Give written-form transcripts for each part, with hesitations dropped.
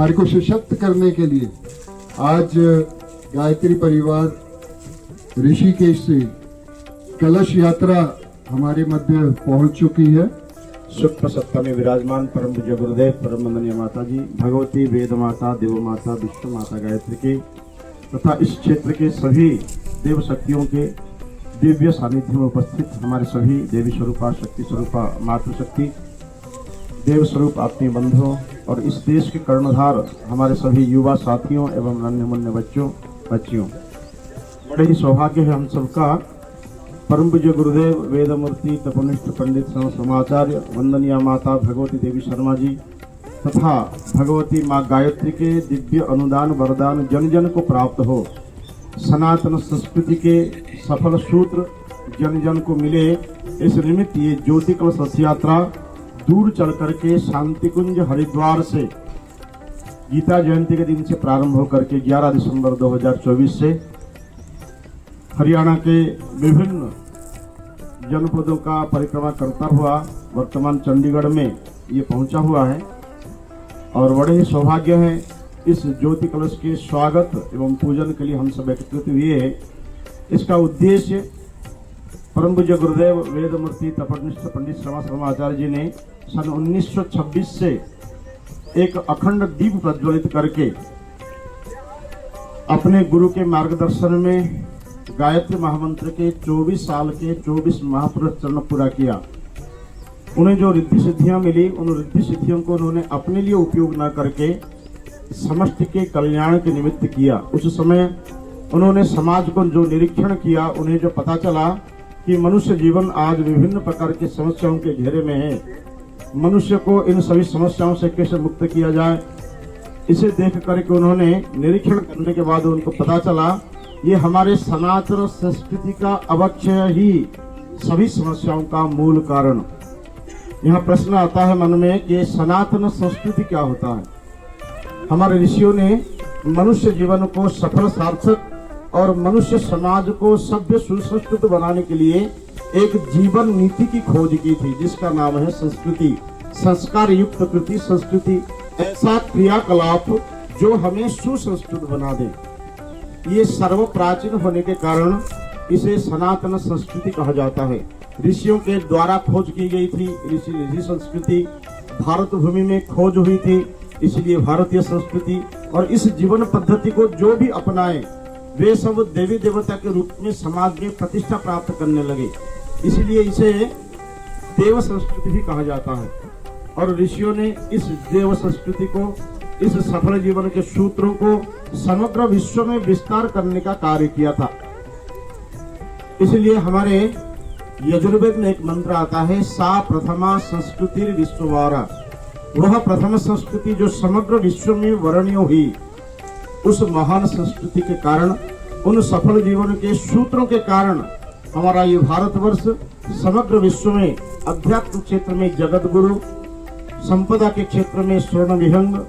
हमारे को सशक्त करने के लिए आज गायत्री परिवार ऋषिकेश से कलश यात्रा हमारे मध्य पहुंच चुकी है। शुक्ल सत्ता में विराजमान परम पूज्य गुरुदेव परम वंदनीय माता जी, भगवती वेद माता, देव माता, विश्व माता गायत्री की तथा इस क्षेत्र के सभी देव शक्तियों के दिव्य सानिध्य में उपस्थित हमारे सभी देवी स्वरूपा, शक्ति स्वरूपा, मातृशक्ति, देव स्वरूप आत्मीय बंधुओं और इस देश के कर्णधार हमारे सभी युवा साथियों एवं अन्य मुन्य बच्चियों, बड़े ही सौभाग्य है हम सबका परम पूज्य गुरुदेव वेदमूर्ति तपोनिष्ठ पंडित समाचार्य वंदनीय माता भगवती देवी शर्मा जी तथा भगवती माँ गायत्री के दिव्य अनुदान वरदान जन जन को प्राप्त हो, सनातन संस्कृति के सफल सूत्र जन जन को मिले। इस निमित्त ये ज्योति कलश यात्रा दूर चल करके शांति कुंज हरिद्वार से गीता जयंती के दिन से प्रारंभ होकर के 11 दिसंबर 2024 से हरियाणा के विभिन्न जनपदों का परिक्रमा करता हुआ वर्तमान चंडीगढ़ में ये पहुंचा हुआ है और बड़े ही सौभाग्य है इस ज्योति कलश के स्वागत एवं पूजन के लिए हम सब एकत्रित हुए हैं। इसका उद्देश्य परम पूज्य गुरुदेव वेदमूर्ति तपोनिष्ठ पंडित शर्माचार्य जी ने सन 1926 से एक अखंड दीप प्रज्वलित करके अपने गुरु के मार्गदर्शन में गायत्री महामंत्र के 24 साल के 24 महापुरुष चरण पूरा किया। उन्हें जो रिद्धि सिद्धियां मिली, उन रिद्धि सिद्धियों को उन्होंने अपने लिए उपयोग न करके समष्टि के कल्याण के निमित्त किया। उस समय उन्होंने समाज को जो निरीक्षण किया, उन्हें जो पता चला कि मनुष्य जीवन आज विभिन्न प्रकार की समस्याओं के घेरे में है, मनुष्य को इन सभी समस्याओं से कैसे मुक्त किया जाए, इसे देख करके उन्होंने निरीक्षण करने के बाद उनको पता चला ये हमारे सनातन संस्कृति का अवक्षय ही सभी समस्याओं का मूल कारण। यहाँ प्रश्न आता है मन में कि सनातन संस्कृति क्या होता है। हमारे ऋषियों ने मनुष्य जीवन को सफल, सार्थक और मनुष्य समाज को सभ्य सुसंस्कृत बनाने के लिए एक जीवन नीति की खोज की थी, जिसका नाम है संस्कृति। संस्कार युक्त कृति संस्कृति, ऐसा क्रियाकलाप जो हमें सुसंस्कृत बना दे। ये सर्व प्राचीन होने के कारण इसे सनातन संस्कृति कहा जाता है। ऋषियों के द्वारा खोज की गई थी ऋषि संस्कृति, भारत भूमि में खोज हुई थी, इसलिए भारतीय संस्कृति। और इस जीवन पद्धति को जो भी अपनाए वे सब देवी देवता के रूप में समाज में प्रतिष्ठा प्राप्त करने लगे, इसलिए इसे देव संस्कृति भी कहा जाता है। और ऋषियों ने इस देव संस्कृति को, इस सफल जीवन के सूत्रों को समग्र विश्व में विस्तार करने का कार्य किया था। इसलिए हमारे यजुर्वेद में एक मंत्र आता है, सा प्रथमा संस्कृति विश्ववारा। वह प्रथम संस्कृति जो समग्र विश्व में वर्णनीय हुई, उस महान संस्कृति के कारण, उन सफल जीवन के सूत्रों के कारण हमारा ये भारतवर्ष समग्र विश्व में अध्यात्म क्षेत्र में जगत गुरु, संपदा के क्षेत्र में स्वर्ण विहंग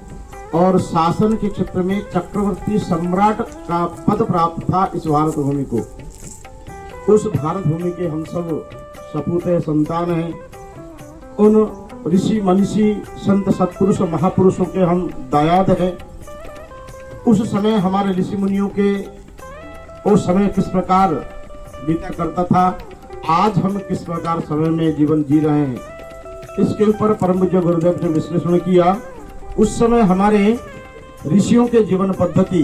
और शासन के क्षेत्र में चक्रवर्ती सम्राट का पद प्राप्त था। इस भारत भूमि को, उस भारत भूमि के हम सब सपूत संतान हैं। उन ऋषि मनीषी संत सत्पुरुष महापुरुषों के हम दायाद हैं। उस समय हमारे ऋषि मुनियों के उस समय किस प्रकार बीता करता था, आज हम किस प्रकार समय में जीवन जी रहे हैं, इसके ऊपर परम पूज्य गुरुदेव ने विश्लेषण किया। उस समय हमारे ऋषियों के जीवन पद्धति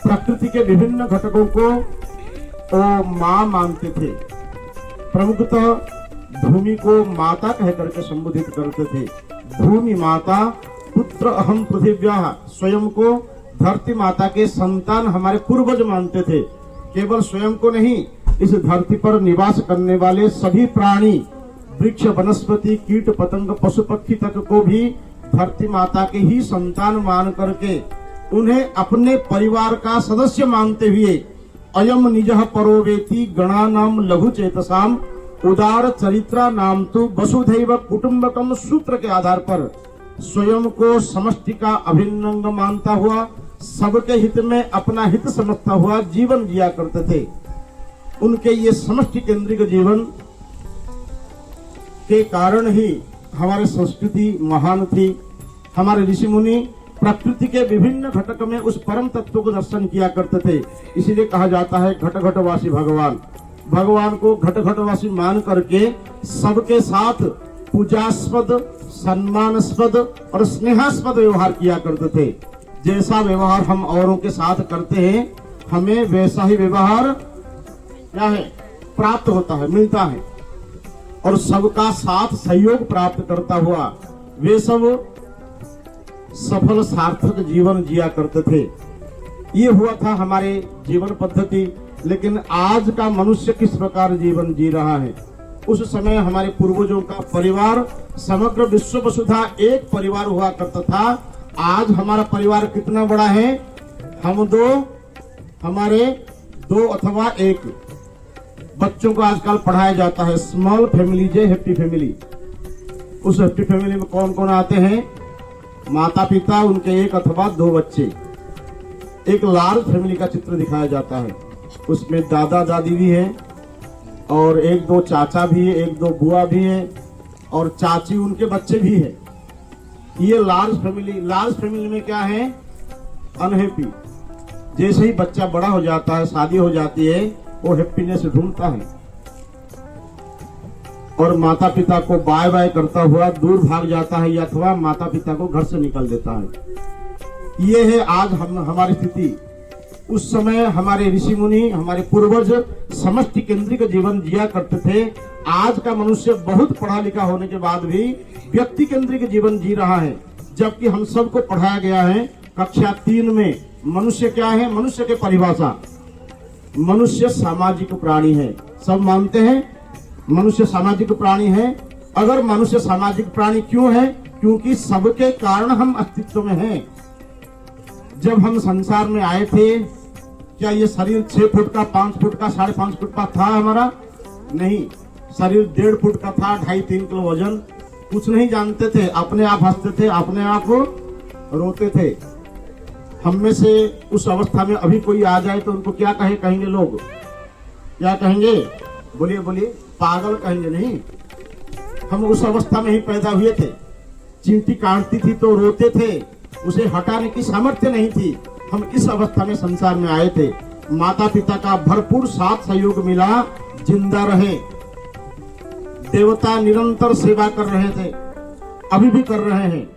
प्रकृति के विभिन्न घटकों को माँ मानते थे। प्रमुखतः भूमि को माता कहकर के संबोधित करते थे। भूमि माता, पुत्र अहम पृथिव्या, स्वयं को धरती माता के संतान हमारे पूर्वज मानते थे। केवल स्वयं को नहीं, इस धरती पर निवास करने वाले सभी प्राणी, वृक्ष, वनस्पति, कीट पतंग, पशु पक्षी तक को भी धरती माता के ही संतान मान करके उन्हें अपने परिवार का सदस्य मानते हुए अयम निजः परोवेति गणानाम लघु चेतसाम उदार चरित्रा नाम तो वसुधैव कुटुंबकम सूत्र के आधार पर स्वयं को समष्टि का अभिन्न अंग मानता हुआ, सबके हित में अपना हित समझता हुआ जीवन जिया करते थे। उनके ये समष्टि केंद्रित जीवन के कारण ही हमारी संस्कृति महान थी। हमारे ऋषि मुनि प्रकृति के विभिन्न घटक में उस परम तत्व को दर्शन किया करते थे। इसीलिए कहा जाता है घट घटवासी भगवान। भगवान को घट घटवासी मान करके सबके साथ पूजास्पद, सम्मानास्पद और स्नेहास्पद व्यवहार किया करते थे। जैसा व्यवहार हम औरों के साथ करते हैं, हमें वैसा ही व्यवहार क्या है, प्राप्त होता है, मिलता है। और सबका साथ सहयोग प्राप्त करता हुआ वे सब सफल सार्थक जीवन जिया करते थे। ये हुआ था हमारे जीवन पद्धति। लेकिन आज का मनुष्य किस प्रकार जीवन जी रहा है? उस समय हमारे पूर्वजों का परिवार समग्र विश्व वसुधा एक परिवार हुआ करता था। आज हमारा परिवार कितना बड़ा है? हम दो, हमारे दो अथवा एक। बच्चों को आजकल पढ़ाया जाता है स्मॉल फैमिली जे हैप्पी फैमिली। उस हैप्पी फैमिली में कौन कौन आते हैं? माता पिता, उनके एक अथवा दो बच्चे। एक लार्ज फैमिली का चित्र दिखाया जाता है। उसमें दादा दादी भी है और एक दो चाचा भी है, एक दो बुआ भी है और चाची, उनके बच्चे भी है। ये लार्ज फैमिली। लार्ज फैमिली में क्या है? अनहैप्पी। जैसे ही बच्चा बड़ा हो जाता है, शादी हो जाती है, वो हैप्पीनेस ढूंढता है और माता पिता को बाय बाय करता हुआ दूर भाग जाता है या अथवा माता पिता को घर से निकल देता है। ये है आज हमारी स्थिति। उस समय हमारे ऋषि मुनि, हमारे पूर्वज समष्टि केंद्रिक जीवन जिया करते थे। आज का मनुष्य बहुत पढ़ा लिखा होने के बाद भी व्यक्ति केंद्रिक जीवन जी रहा है। जबकि हम सबको पढ़ाया गया है कक्षा 3 में मनुष्य क्या है? मनुष्य के परिभाषा, मनुष्य सामाजिक प्राणी है। सब मानते हैं मनुष्य सामाजिक प्राणी है। अगर मनुष्य सामाजिक प्राणी क्यों है? क्योंकि सबके कारण हम अस्तित्व में हैं। जब हम संसार में आए थे, क्या ये शरीर 6 फुट का, 5 फुट का, 5.5 फुट का था हमारा? नहीं, शरीर 1.5 फुट का था, 2.5-3 किलो वजन। कुछ नहीं जानते थे, अपने आप हंसते थे, अपने आप रोते थे। हम में से उस अवस्था में अभी कोई आ जाए तो उनको क्या कहेंगे लोग? क्या कहेंगे? बोलिए बोलिए। पागल कहेंगे नहीं। हम उस अवस्था में ही पैदा हुए थे। चींटी काटती थी तो रोते थे, उसे हटाने की सामर्थ्य नहीं थी। हम इस अवस्था में संसार में आए थे। माता पिता का भरपूर साथ सहयोग मिला, जिंदा रहे। देवता निरंतर सेवा कर रहे थे, अभी भी कर रहे हैं।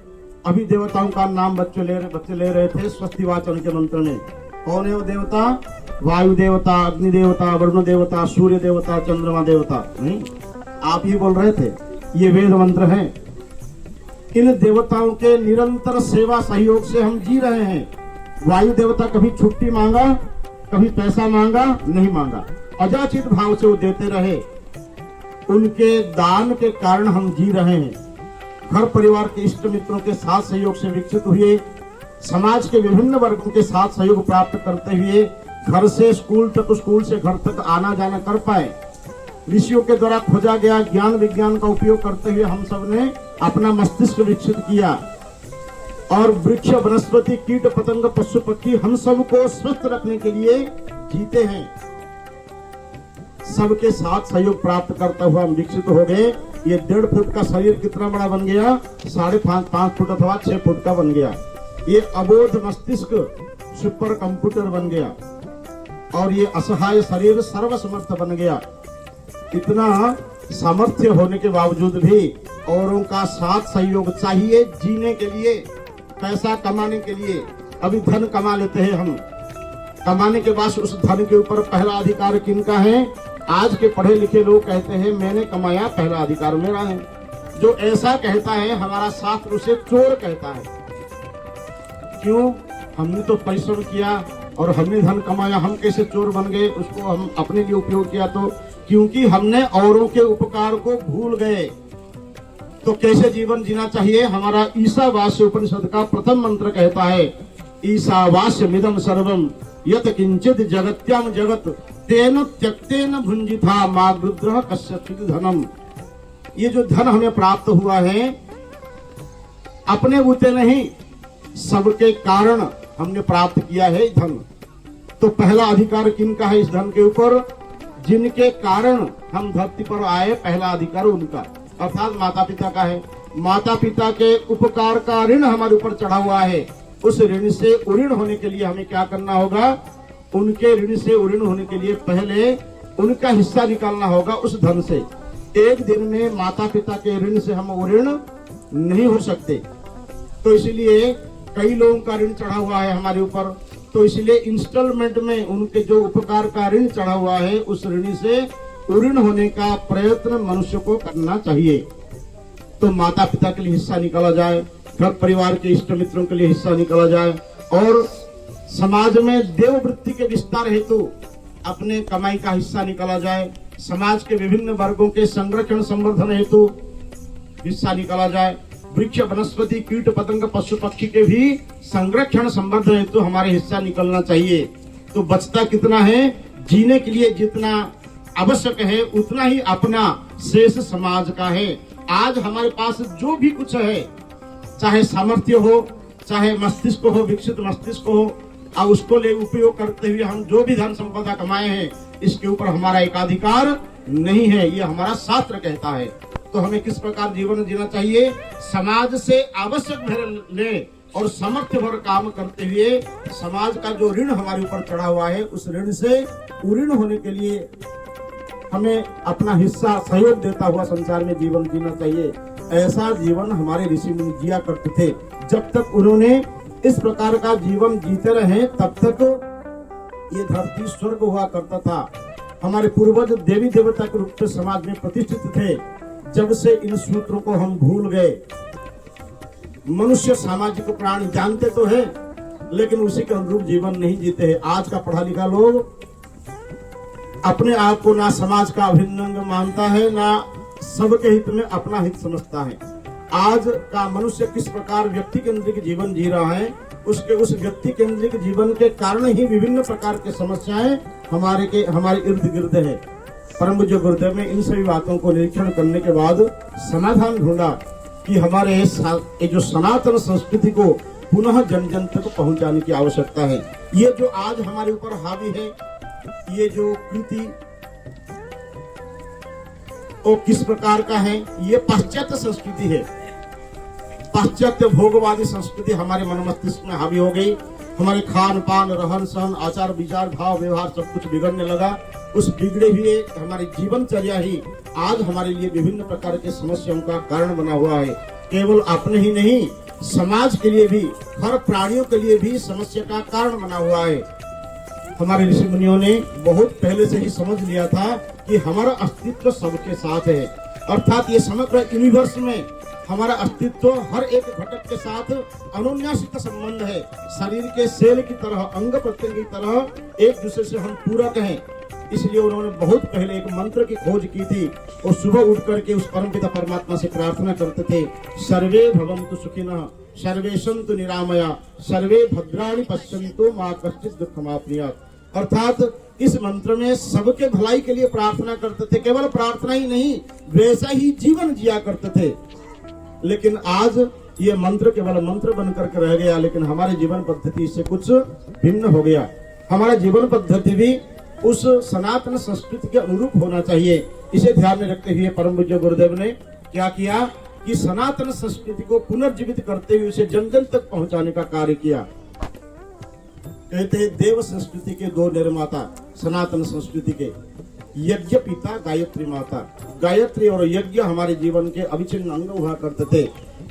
अभी देवताओं का नाम बच्चे ले रहे थे स्वस्ति वाचन के मंत्र में। कौन है वो देवता? वायु देवता, अग्नि देवता, वरुण देवता, सूर्य देवता, चंद्रमा देवता। नहीं, आप ही बोल रहे थे। ये वेद मंत्र है। इन देवताओं के निरंतर सेवा सहयोग से हम जी रहे हैं। वायु देवता कभी छुट्टी मांगा, कभी पैसा मांगा? नहीं मांगा। अजाचित भाव से वो देते रहे। उनके दान के कारण हम जी रहे हैं। घर परिवार के इष्ट मित्रों के साथ सहयोग से विकसित हुए, समाज के विभिन्न वर्गों के साथ सहयोग प्राप्त करते हुए घर से स्कूल तक, स्कूल से घर तक आना जाना कर पाए। ऋषियों के द्वारा खोजा गया ज्ञान विज्ञान का उपयोग करते हुए हम सब ने अपना मस्तिष्क विकसित किया और वृक्ष, वनस्पति, कीट पतंग, पशु पक्षी, हम सबको स्वस्थ रखने के लिए जीते हैं। सबके साथ सहयोग प्राप्त करता हुआ हम विकसित हो गए। ये 1.5 फुट का शरीर कितना बड़ा बन गया? 5.5 फुट अथवा 6 फुट का बन गया। ये अबोध मस्तिष्क सुपर कंप्यूटर बन गया और ये असहाय शरीर सर्वसमर्थ बन गया। इतना सामर्थ्य होने के बावजूद भी औरों का साथ सहयोग चाहिए जीने के लिए, पैसा कमाने के लिए। अभी धन कमा लेते हैं हम, कमाने के बाद उस धन के ऊपर पहला अधिकार किनका है? आज के पढ़े लिखे लोग कहते हैं मैंने कमाया, पहला अधिकार मेरा है। जो ऐसा कहता है हमारा शास्त्र उसे चोर कहता है। क्यों? हमने तो परिश्रम किया और हमने धन कमाया, हम कैसे चोर बन गए? उसको हम अपने लिए उपयोग किया तो क्योंकि हमने औरों के उपकार को भूल गए। तो कैसे जीवन जीना चाहिए? हमारा ईशावास्य उपनिषद का प्रथम मंत्र कहता है, ईशावास्य मिदम सर्वम यत किंचित जगत्याम जगत तेन त्यक्तेन भुंजिथा मागृद्रह कश्यचित धनम। ये जो धन हमें प्राप्त हुआ है अपने बूते नहीं, सबके कारण हमने प्राप्त किया है धन। तो पहला अधिकार किनका है इस धन के ऊपर? जिनके कारण हम धरती पर आए, पहला अधिकार उनका, अर्थात माता पिता का है। माता पिता के उपकार का ऋण हमारे ऊपर चढ़ा हुआ है। उस ऋण से उऋण होने के लिए हमें क्या करना होगा? उनके ऋण से उऋण होने के लिए पहले उनका हिस्सा निकालना होगा उस धन से। एक दिन में माता पिता के ऋण से हम उऋण नहीं हो सकते। तो इसलिए कई लोगों का ऋण चढ़ा हुआ है हमारे ऊपर, तो इसलिए इंस्टॉलमेंट में उनके जो उपकार का ऋण चढ़ा हुआ है उस ऋण से उऋण होने का प्रयत्न मनुष्य को करना चाहिए। तो माता पिता के लिए हिस्सा निकाला जाए, घर परिवार के इष्ट मित्रों के लिए हिस्सा निकाला जाए, और समाज में देववृत्ति के विस्तार हेतु अपने कमाई का हिस्सा निकाला जाए। समाज के विभिन्न वर्गों के संरक्षण संवर्धन हेतु हिस्सा निकाला जाए। वृक्ष वनस्पति कीट पतंग पशु पक्षी के भी संरक्षण संवर्धन हेतु हमारे हिस्सा निकलना चाहिए। तो बचता कितना है? जीने के लिए जितना आवश्यक है उतना ही अपना शेष समाज का है। आज हमारे पास जो भी कुछ है, चाहे सामर्थ्य हो, चाहे मस्तिष्क हो, विकसित मस्तिष्क हो, और उसको ले उपयोग करते हुए हम जो भी धन संपदा कमाए हैं, इसके ऊपर हमारा एकाधिकार नहीं है, ये हमारा शास्त्र कहता है। तो हमें किस प्रकार जीवन जीना चाहिए? समाज से आवश्यक भर ले और सामर्थ्य भर काम करते हुए समाज का जो ऋण हमारे ऊपर चढ़ा हुआ है उस ऋण से उऋण होने के लिए हमें अपना हिस्सा सहयोग देता हुआ संसार में जीवन जीना चाहिए। ऐसा जीवन हमारे ऋषि मुनि जिया करते थे। जब तक उन्होंने इस प्रकार का जीवन जीते रहे तब तक ये धरती स्वर्ग हुआ करता था। हमारे पूर्वज देवी देवता के रूप में समाज में प्रतिष्ठित थे। जब से इन सूत्रों को हम भूल गए, मनुष्य सामाजिक प्राणी जानते तो है लेकिन उसी के अनुरूप जीवन नहीं जीते हैं। आज का पढ़ा लिखा लोग अपने आप को ना समाज का अभिन्न अंग मानता है, ना सबके हित में अपना हित समझता है। आज का मनुष्य किस प्रकार व्यक्ति केंद्रित जीवन जी रहा है, उसके उस व्यक्ति केंद्रित जीवन के कारण ही विभिन्न प्रकार के समस्याएं हमारे इर्द गिर्द है। परम पूज्य गुरुदेव ने इन सभी बातों को निरीक्षण करने के बाद समाधान ढूंढा कि हमारे ये जो सनातन संस्कृति को पुनः जन जन तक पहुंचाने की आवश्यकता है। ये जो आज हमारे ऊपर हावी है, ये जो कृति वो किस प्रकार का है? ये पाश्चात्य संस्कृति है। पाश्चात्य भोगवादी संस्कृति हमारे मन मस्तिष्क में हावी हो गई। हमारे खान पान, रहन सहन, आचार विचार, भाव व्यवहार सब कुछ बिगड़ने लगा। उस बिगड़े हुए हमारी जीवनचर्या ही आज हमारे लिए विभिन्न प्रकार के समस्याओं का कारण बना हुआ है। केवल अपने ही नहीं, समाज के लिए भी, हर प्राणियों के लिए भी समस्या का कारण बना हुआ है। हमारे ऋषि मुनियों ने बहुत पहले से ही समझ लिया था कि हमारा अस्तित्व सबके साथ है, अर्थात ये समग्र यूनिवर्स में हमारा अस्तित्व हर एक घटक के साथ अनुन्यासिक संबंध है। शरीर के सेल की तरह, अंग प्रत्यंग की तरह एक दूसरे से हम पूरक हैं। इसलिए उन्होंने बहुत पहले एक मंत्र की खोज की थी और सुबह उठ करके उस परमपिता परमात्मा से प्रार्थना करते थे, सर्वे भवन्तु सुखिनः, सर्वे सन्तु निरामया, सर्वे भद्राणि पश्यन्तु मा कश्चित् दुःखमाप्नुयात्। अर्थात इस मंत्र में सबके भलाई के लिए प्रार्थना करते थे। केवल प्रार्थना ही नहीं, वैसा ही जीवन जिया करते थे। लेकिन आज ये मंत्र केवल मंत्र बन करके रह गया, लेकिन हमारी जीवन पद्धति इससे कुछ भिन्न हो गया। हमारा जीवन पद्धति भी उस सनातन संस्कृति के अनुरूप होना चाहिए। इसे ध्यान में रखते हुए परम पूज्य गुरुदेव ने क्या किया कि सनातन संस्कृति को पुनर्जीवित करते हुए उसे जन जन तक पहुंचाने का कार्य किया। कहते हैं देव संस्कृति के दो निर्माता सनातन संस्कृति के, यज्ञ पिता गायत्री माता। गायत्री और यज्ञ हमारे जीवन के अविच्छिन्न अंग हुआ करते थे।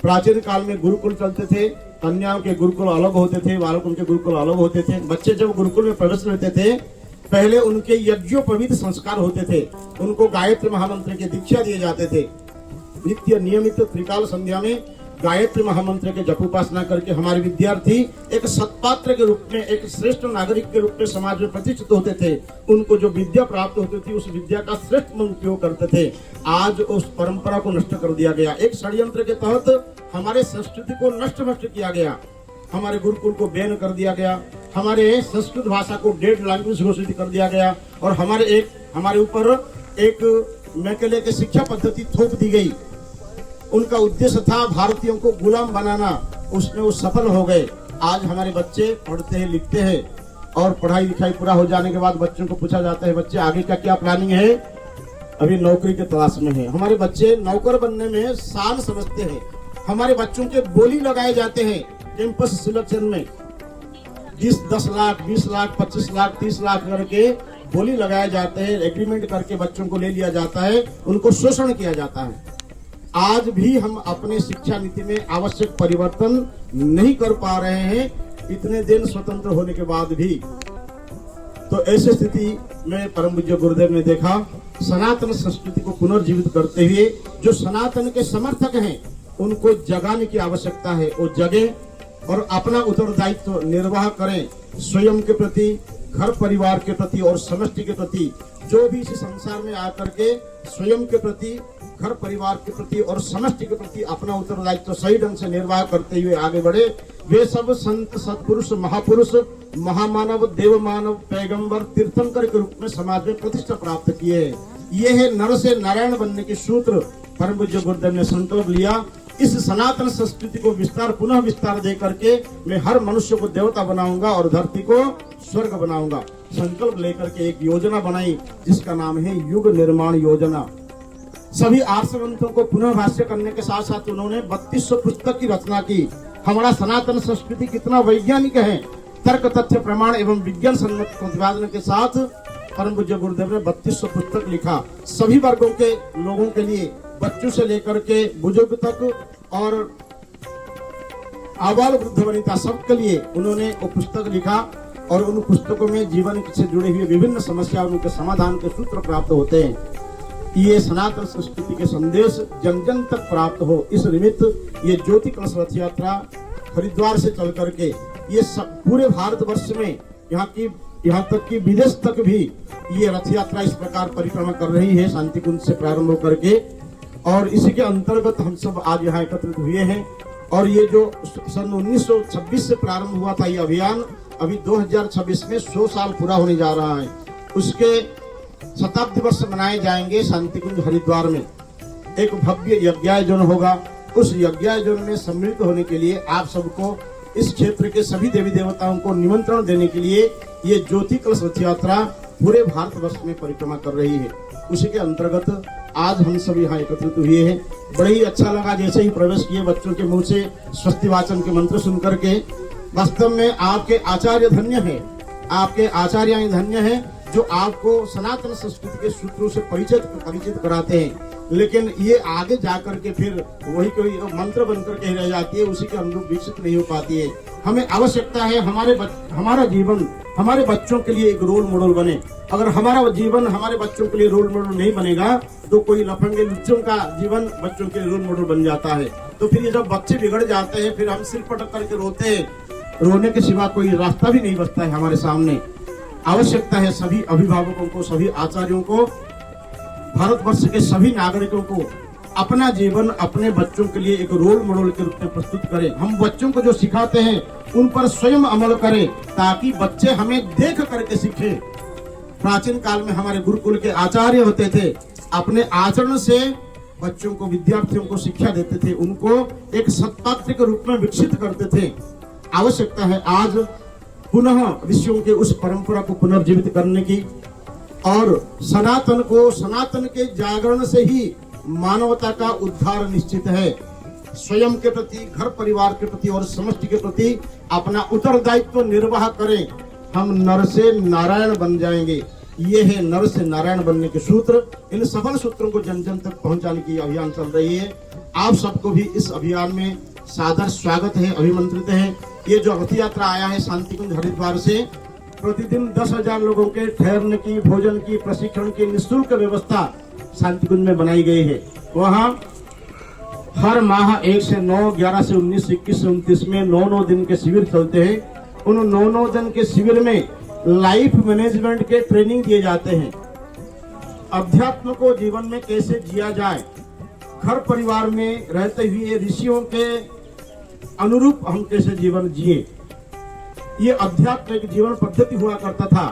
प्राचीन काल में गुरुकुल चलते थे, कन्याओं के गुरुकुल अलग होते थे, बालकों के गुरुकुल अलग होते थे। बच्चे जब गुरुकुल में प्रवेश लेते थे, पहले उनके यज्ञोपवीत संस्कार होते थे। उनको गायत्री महामंत्र की दीक्षा दिए जाते थे। नित्य नियमित त्रिकाल संध्या में गायत्री महामंत्र के जप उपासना करके हमारे विद्यार्थी एक सत्पात्र के रूप में, एक श्रेष्ठ नागरिक के रूप में समाज में प्रतिष्ठित होते थे। उनको जो विद्या प्राप्त होती थी उस विद्या का श्रेष्ठ में उपयोग करते थे। आज उस परंपरा को नष्ट कर दिया गया। एक षड्यंत्र के तहत हमारे संस्कृति को नष्ट किया गया। हमारे गुरुकुल को बैन कर दिया गया, हमारे संस्कृत भाषा को डेड लैंग्वेज घोषित कर दिया गया और हमारे ऊपर एक मैकेले की शिक्षा पद्धति थोप दी गई। उनका उद्देश्य था भारतीयों को गुलाम बनाना, उसमें वो सफल हो गए। आज हमारे बच्चे पढ़ते हैं, लिखते हैं और पढ़ाई लिखाई पूरा हो जाने के बाद बच्चों को पूछा जाता है बच्चे आगे का क्या प्लानिंग है? अभी नौकरी के तलाश में है। हमारे बच्चे नौकर बनने में शान समझते हैं। हमारे बच्चों के बोली लगाए जाते हैं कैंपस सिलेक्शन में 10 लाख, 20 लाख, 25 लाख, 30 लाख करके बोली लगाए जाते हैं, एग्रीमेंट करके बच्चों को ले लिया जाता है, उनको शोषण किया जाता है। आज भी हम अपने शिक्षा नीति में आवश्यक परिवर्तन नहीं कर पा रहे हैं, इतने दिन स्वतंत्र होने के बाद भी। तो ऐसी स्थिति में परम पूज्य गुरुदेव ने देखा, सनातन संस्कृति को पुनर्जीवित करते हुए जो सनातन के समर्थक हैं उनको जगाने की आवश्यकता है। वो जगे और अपना उत्तरदायित्व निर्वाह करें, स्वयं के प्रति, घर परिवार के प्रति और समष्टि के प्रति। जो भी इस संसार में आकर के स्वयं के प्रति, घर परिवार के प्रति और समष्टि के प्रति अपना उत्तरदायित्व सही ढंग से निर्वाह करते हुए आगे बढ़े, वे सब संत, सत्पुरुष, महापुरुष, महामानव, देव मानव, पैगंबर, तीर्थंकर के रूप में समाज में प्रतिष्ठा प्राप्त किए। ये है नर से नारायण बनने के सूत्र। परम पूज्य गुरुदेव ने संकल्प लिया, इस सनातन संस्कृति को पुनः विस्तार दे करके मैं हर मनुष्य को देवता बनाऊंगा और धरती को स्वर्ग बनाऊंगा। संकल्प लेकर के एक योजना बनाई जिसका नाम है युग निर्माण योजना। सभी आर्षवंतों को पुनः भाष्य करने के साथ साथ उन्होंने 3200 पुस्तक की रचना की। हमारा सनातन संस्कृति कितना वैज्ञानिक है, तर्क, तथ्य, प्रमाण एवं विज्ञान सम्मत प्रतिपादन के साथ परम पूज्य गुरुदेव ने 3200 पुस्तक लिखा। सभी वर्गों के लोगों के लिए, बच्चों से लेकर के बुजुर्ग तक और आबाल वृद्ध वनिता सबके लिए उन्होंने वो पुस्तक लिखा। और उन पुस्तकों में जीवन से जुड़े हुए विभिन्न समस्याओं के समाधान के सूत्र प्राप्त होते हैं। ये सनातन संस्कृति के संदेश जन जन तक प्राप्त हो, इस निमित्त ये ज्योति कलश रथ यात्रा हरिद्वार से चल करके ये पूरे भारतवर्ष में, यहाँ तक कि विदेश तक भी ये रथ यात्रा इस प्रकार परिक्रमा कर रही है, शांति कुंज से प्रारंभ होकर के। और इसी के अंतर्गत हम सब आज यहाँ एकत्रित हुए हैं। और ये जो सन 1926 से प्रारंभ हुआ था ये अभियान, अभी 2026 में 100 साल पूरा होने जा रहा है। उसके शताब्दी वर्ष मनाए जाएंगे शांति कुंज हरिद्वार में। एक भव्य यज्ञायोजन होगा। उस यज्ञायोजन में सम्मिलित होने के लिए आप सबको, इस क्षेत्र के सभी देवी देवताओं को निमंत्रण देने के लिए ये ज्योति कलश रथ यात्रा पूरे भारतवर्ष में परिक्रमा कर रही है। उसी के अंतर्गत आज हम सभी यहाँ एकत्रित हुए हैं। बड़ा ही अच्छा लगा, जैसे ही प्रवेश किए बच्चों के मुंह से स्वस्ति वाचन के मंत्र सुन करके। वास्तव में आपके आचार्य धन्य है, आपके आचार्य धन्य है जो आपको सनातन संस्कृति के सूत्रों से परिचित कराते हैं। लेकिन ये आगे जाकर के फिर वही कोई मंत्र बनकर के रह जाती है, उसी के अनुरूप विकसित नहीं हो पाती है। हमें आवश्यकता है हमारा जीवन हमारे बच्चों के लिए एक रोल मॉडल बने। अगर हमारा जीवन हमारे बच्चों के लिए रोल मॉडल नहीं बनेगा तो कोई लफंगे लुच्चों का जीवन बच्चों के लिए रोल मॉडल बन जाता है। तो फिर ये जब बच्चे बिगड़ जाते हैं फिर हम सिर पटक करके रोते हैं, रोने के सिवा कोई रास्ता भी नहीं बचता है हमारे सामने। आवश्यकता है सभी अभिभावकों को, सभी आचार्यों को, भारतवर्ष के सभी नागरिकों को अपना जीवन अपने बच्चों के लिए एक रोल मॉडल के रूप में प्रस्तुत करें। हम बच्चों को जो सिखाते हैं उन पर स्वयं अमल करें ताकि बच्चे हमें देख करके सीखें। प्राचीन काल में हमारे गुरुकुल के आचार्य होते थे, अपने आचरण से बच्चों को, विद्यार्थियों को शिक्षा देते थे, उनको एक सत्पात्र के रूप में विकसित करते थे। आवश्यकता है आज पुनः ऋषियों के उस परंपरा को पुनर्जीवित करने की और सनातन के जागरण से ही मानवता का उद्धार निश्चित है। स्वयं के प्रति, घर परिवार के प्रति और समष्टि के प्रति अपना उत्तरदायित्व निर्वाह करें। हम नर से नारायण बन जाएंगे। ये है नर से नारायण बनने के सूत्र। इन सफल सूत्रों को जन जन तक पहुंचाने की अभियान चल रही है। आप सबको भी इस अभियान में सादर स्वागत है, अभिमंत्रित है। ये जो रथ यात्रा आया है शांति कुंज हरिद्वार से, प्रतिदिन 10,000 लोगों के ठहरने की, भोजन की, प्रशिक्षण की निःशुल्क व्यवस्था शांति कुंज में बनाई गई है। वहाँ हर माह 1 से 9, 11 से 19, 21 से 29 में 9 दिन के शिविर चलते हैं। उन 9 दिन के शिविर में लाइफ मैनेजमेंट के ट्रेनिंग दिए जाते हैं। अध्यात्म को जीवन में कैसे जिया जाए, घर परिवार में रहते हुए ऋषियों के अनुरूप हम कैसे जीवन जिए। ये अध्यात्म एक जीवन पद्धति हुआ करता था,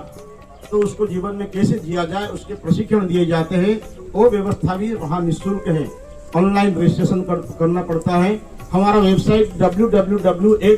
तो उसको जीवन में कैसे जिया जाए उसके प्रशिक्षण दिए जाते हैं। वो व्यवस्था भी वहाँ निःशुल्क है। ऑनलाइन रजिस्ट्रेशन करना पड़ता है। हमारा वेबसाइट www.awgp.org